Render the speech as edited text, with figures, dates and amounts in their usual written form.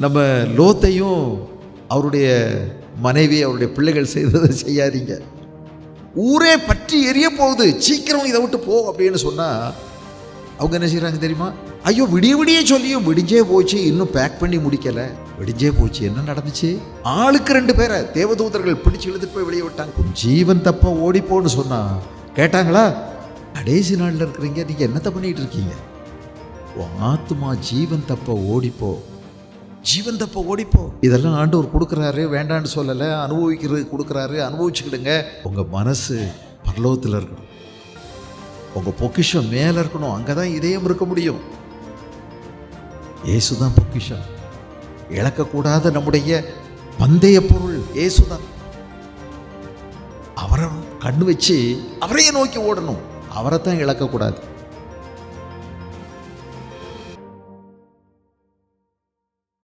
நம்ம லோத்தையும் அவருடைய மனைவி அவருடைய பிள்ளைகள் செய்ததை செய்யாதீங்க. ஊரே பற்றி எரிய போகுது, சீக்கிரம் இதை விட்டு போ அப்படின்னு சொன்னா அவங்க என்ன செய்யறாங்க தெரியுமா? ஐயோ விடிய விடிய சொல்லியும் விடிஞ்சே போச்சு, இன்னும் பேக் பண்ணி முடிக்கல, விடிஞ்சே போச்சு. என்ன நடந்துச்சு? ஆளுக்கு 2 பேரை தேவதூதர்கள் பிடிச்சு இழுத்துட்டு போய் வெளியே விட்டாங்க. ஜீவன் தப்ப ஓடிப்போன்னு சொன்னா கேட்டாங்களா? கடைசி நாளில் இருக்கிறீங்க, நீங்க என்னத்த பண்ணிட்டு இருக்கீங்க? ஆத்துமா ஜீவன் தப்ப ஓடிப்போ, ஜீவன் தப்ப ஓடிப்போ. இதெல்லாம் ஆண்டவர் கொடுக்குறாரு, வேண்டான்னு சொல்லலை, அனுபவிக்கிறது கொடுக்குறாரு, அனுபவிச்சுக்கிடுங்க. உங்க மனசு பரலோகத்தில் இருக்கணும், உங்க பொக்கிஷம் மேல இருக்கணும், அங்கதான் இதயம் இருக்க முடியும். இயேசுதான் பொக்கிஷம். இழக்கக்கூடாத நம்முடைய பந்தய பொருள் இயேசுதான். அவரை கண்ணு வச்சு அவரையே நோக்கி ஓடணும், அவரைத்தான் இழக்கக்கூடாது.